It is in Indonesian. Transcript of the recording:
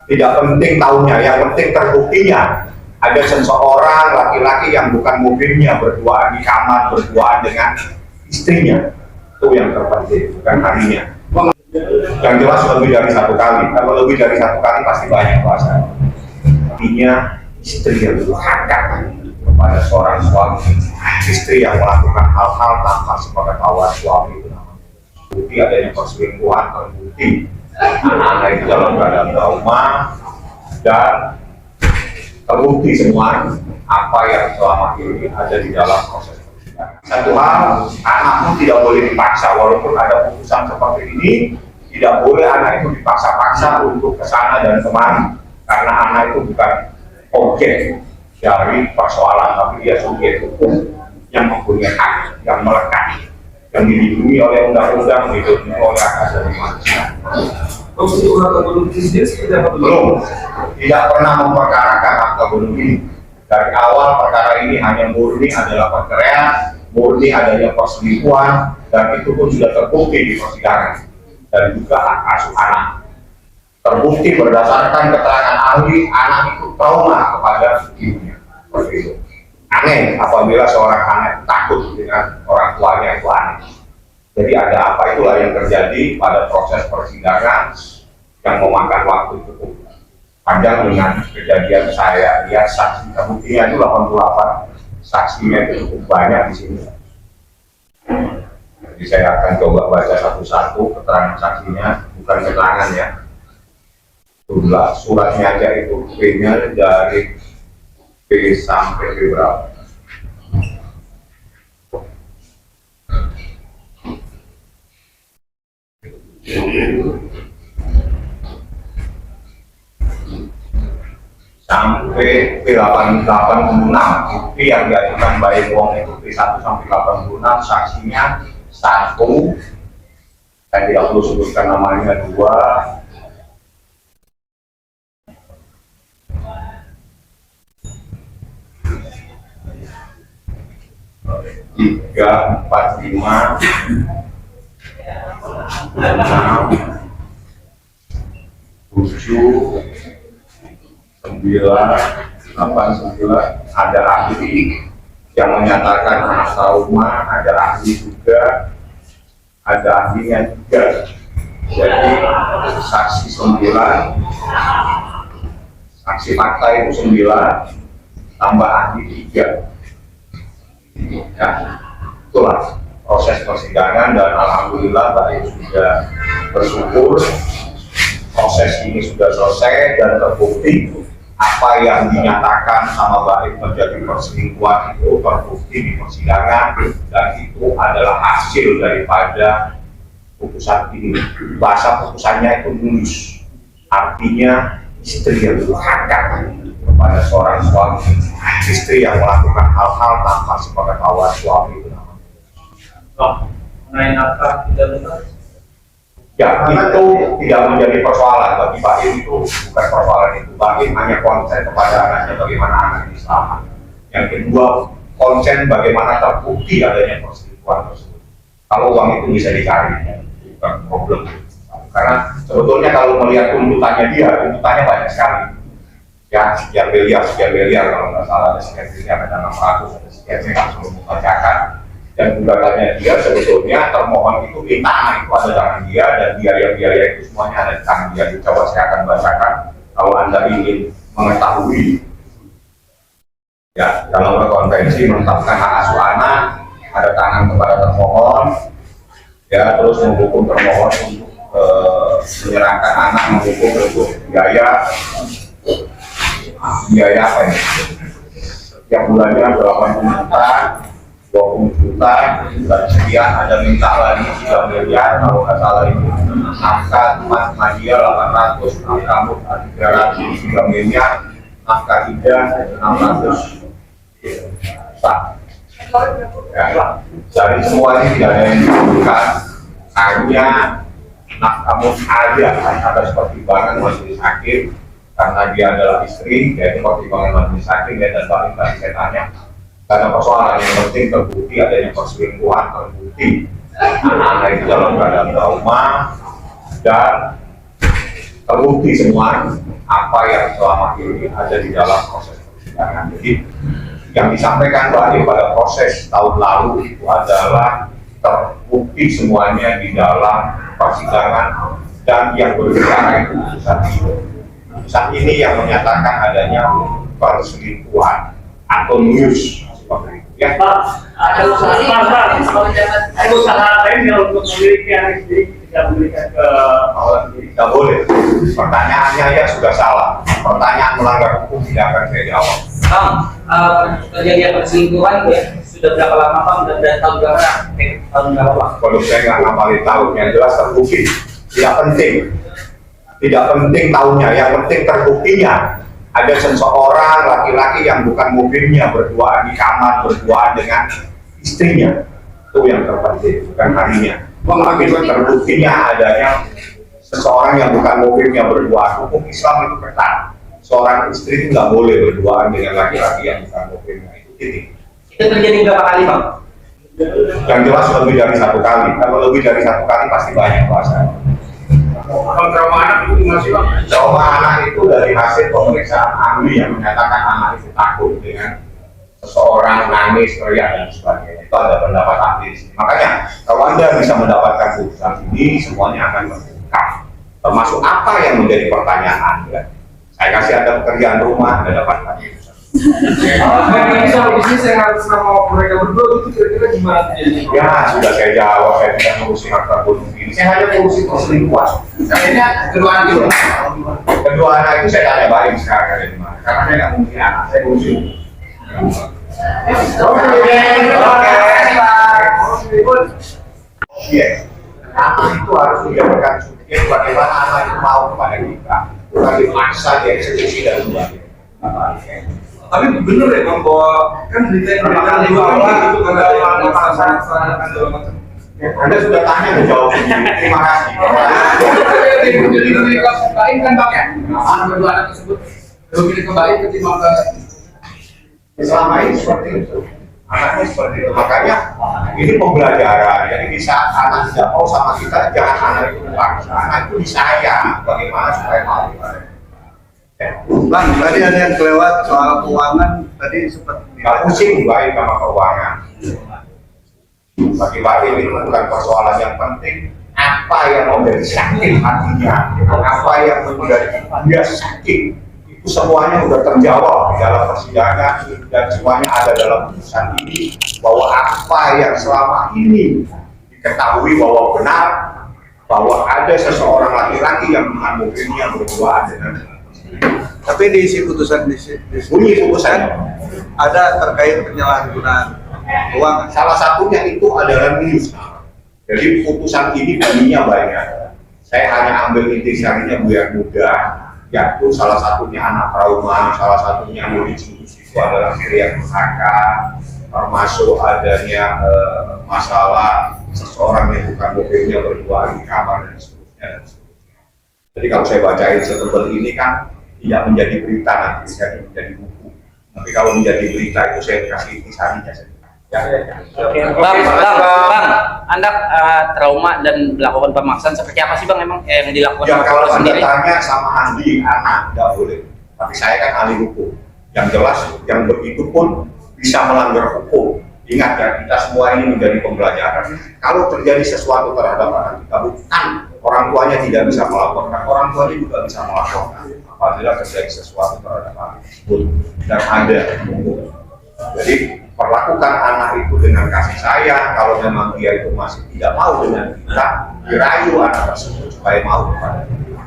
Tidak penting tahunnya, yang penting terbuktinya ada seseorang laki-laki yang bukan mobilnya berduaan di kamar, berduaan dengan istrinya. Itu yang terpenting, bukan harinya. Yang jelas lebih dari satu kali. Kalau lebih dari satu kali pasti banyak bahasa. Artinya istri yang durhaka kepada seorang suami, istri yang melakukan hal-hal tanpa sepengetahuan suami itu namanya. Bukti adanya perselingkuhan, terbukti anak itu dalam keadaan trauma, dan terbukti semua apa yang selama ini ada di dalam proses persidangan. Satu hal, anak pun tidak boleh dipaksa, walaupun ada putusan seperti ini, tidak boleh anak itu dipaksa-paksa untuk kesana dan kemari, karena anak itu bukan objek dari persoalan, tapi dia subjek hukum yang mempunyai hak, yang melekat, yang dilindungi oleh undang-undang, dilindungi oleh hak asasi manusia. Belum, tidak pernah memperkarakan akta bunuh diri. Dari awal perkara ini hanya murni adalah perceraian, murni adanya perselingkuhan, dan itu pun sudah terbukti di persidangan. Dan juga hak asuh anak. Terbukti berdasarkan keterangan ahli, anak itu trauma kepada ibunya. Seperti itu. Aneh apabila seorang anak takut dengan orang tuanya, itu aneh. Jadi ada apa itulah yang terjadi pada proses persidangan yang memakan waktu cukup panjang dengan kejadian saya lihat saksi terbuktinya itu 88, saksinya itu cukup banyak di sini. Jadi saya akan coba baca satu-satu keterangan saksinya, bukan keterangan ya. Itulah suratnya aja itu P-nya dari P sampai P berapa? Sampai P86, bukti yang diajukan Mbak Wong itu P1 sampai 86, saksinya 1, saya tidak perlu sebutkan namanya, 2, 3, 4, 5, 6, 7, 9, 8, 9, ada ahli yang menyatakan anak trauma, ada ahli juga, ada ahlinya 3. Jadi saksi 9, saksi fakta itu 9, tambah ahli 3. Ya, itulah proses persidangan, dan alhamdulillah Baik sudah bersyukur proses ini sudah selesai dan terbukti apa yang dinyatakan sama Baik menjadi perselingkuhan itu terbukti di persidangan, dan itu adalah hasil daripada putusan ini. Bahasa putusannya itu mulus, artinya istri yang durhaka kepada seorang suami, istri yang melakukan hal-hal tanpa sepengetahuan suami itu namanya. Mengenai nafkah tidak benar? Ya, itu tidak menjadi persoalan bagi Pak Im, itu bukan persoalan itu. Pak Im hanya konsen kepada anaknya, bagaimana anak ini selamat. Yang kedua, konsen bagaimana terbukti adanya perselingkuhan tersebut. Kalau uang itu bisa dicari, bukan problem. Karena sebetulnya kalau melihat tuntutannya dia, tuntutannya banyak sekali. Ya, sekian miliar kalau nggak salah, ada sekian miliar, ada 600, ada sekian, saya langsung membacakan. Dan gugatannya dia sebetulnya termohon itu minta anak itu ada tangan dia, dan biaya-biaya itu semuanya ada di tangan dia. Coba saya akan bacakan kalau Anda ingin mengetahui. Ya, dalam konvensi menetapkan hak asuh anak, ada tangan kepada termohon, ya, terus menghukum termohon untuk menyerahkan anak, menghukum untuk biaya apa ini? Setiap bulannya 80 juta, 20 juta, dan sekian ada minta lagi 3 miliar, kalau nggak salah itu nafkah Madia 800, nafkah Mut 300, 3 miliar, nafkah Ida 600 juta. Ya, dari semua ini tidak ada yang dibutuhkan, hanya nafkah Mut ada pertimbangan majelis hakim, karena dia adalah istri, yaitu pertimbangan majelis hakim, dan Baik tadi saya tanya. Karena persoalan yang penting terbukti adanya perselingkuhan, terbukti anak itu dalam keadaan trauma, dan terbukti semua apa yang selama ini ada di dalam proses persidangan. Jadi yang disampaikan tadi pada proses tahun lalu itu adalah terbukti semuanya di dalam persidangan, dan yang berbicara itu putusan ini. Putusan ini yang menyatakan adanya perselingkuhan atau news seperti itu. Ya. Pak, ada usaha lain yang untuk memiliki anak sendiri tidak memberikan ke orang sendiri. Tidak boleh. Pertanyaannya ya sudah salah. Pertanyaan melanggar hukum tidak akan saya jawab. Bang, kejadian perselingkuhan ya sudah berapa lama Bang, dan dari tahun berapa? Tahun berapa Bang? Kalau saya nggak ngapalin tahun, yang jelas terbukti. Tidak penting. Tidak penting tahunnya, yang penting terbuktinya. Ada seseorang laki-laki yang bukan mobilnya berduaan di kamar, berduaan dengan istrinya. Itu yang terpenting, bukan harinya. Tapi itu terbuktinya adanya seseorang yang bukan mobilnya berduaan. Hukum Islam itu ketat. Seorang istri itu nggak boleh berduaan dengan laki-laki yang bukan mobilnya. Itu titik. Itu terjadi berapa kali Bang? Yang jelas lebih dari satu kali. Kalau lebih dari satu kali pasti banyak bahasa. Kalau trauma anak itu masih Bang? Trauma anak itu dari hasil pemeriksaan ahli yang menyatakan anak itu takut dengan seseorang, nangis, teriak dan sebagainya. Itu ada pendapat ahli. Makanya kalau Anda bisa mendapatkan putusan ini, semuanya akan terungkap. Termasuk apa yang menjadi pertanyaan Anda. Saya kasih Anda pekerjaan rumah, Anda dapatkan putusan. Ini soal bisnis yang harus sama mereka berdua itu kira-kira gimana? Ya, sudah saya jawab, saya tidak ngurusi harta bunuh diri, saya hanya ngurusi perselingkuhan. Kayaknya kedua anak itu. Kedua anak itu saya tanya balik sekarang ada di mana, karena saya nggak mungkin anak, saya ngurusi. Iya, anak itu harus dijadikan subjek bagaimana anak itu mau kepada kita, bukan dipaksa dieksekusi dan sebagainya. Tapi bener ya Bang, bahwa kan berita yang beredar di bawah itu kan ada yang masalah kan segala macam. Anda sudah tanya dan jawab sendiri. Terima kasih. Jadi lebih ke lain kan Bang ya? Anak kedua anak tersebut lebih ke baik ketimbang ke Selama ini seperti itu. Anaknya seperti itu. Makanya ini pembelajaran. Jadi di saat anak tidak mau sama kita, jangan anak itu dipaksa. Anak itu disayang. Bagaimana supaya mau? Bang, tadi ada yang kelewat soal keuangan, tadi sempat Nggak pusing baik sama keuangan. Bagi Pak ini bukan persoalan yang penting. Apa yang menjadi sakit hatinya, apa yang menjadi dia sakit, itu semuanya sudah terjawab di dalam persidangan dan semuanya ada dalam putusan ini bahwa apa yang selama ini diketahui bahwa benar bahwa ada seseorang laki-laki yang bukan mobilnya berduaan dengan. tapi di isi putusan Bunyi putusan ada terkait penyalahgunaan keuangan. salah satunya itu adalah news. Jadi putusan ini bunyinya banyak. Saya hanya ambil intisarinya biar mudah. Yaitu salah satunya anak trauma, salah satunya modus itu adalah kriya pusaka, termasuk adanya masalah seseorang yang bukan mobilnya berduaan di kamar dan seterusnya. Jadi kalau saya bacain setebal ini kan tidak menjadi berita, nanti jadi menjadi buku. Tapi kalau menjadi berita itu saya kasih intisarinya saja. Oke, Bang, Anda trauma dan melakukan pemaksaan seperti apa sih Bang emang yang dilakukan Ya kalau Anda sendiri? tanya sama ahli anak tidak boleh. Tapi saya kan ahli hukum. Yang jelas yang begitu pun bisa melanggar hukum. Ingat ya, kita semua ini menjadi pembelajaran. Kalau terjadi sesuatu terhadap anak kita, bukan orang tuanya tidak bisa melaporkan, orang tuanya juga bisa melaporkan. Apabila terjadi sesuatu terhadap anak tersebut dan ada hukum. Jadi perlakukan anak itu dengan kasih sayang. Kalau memang dia itu masih tidak mau dengan kita, dirayu anak tersebut supaya mau kepada kita.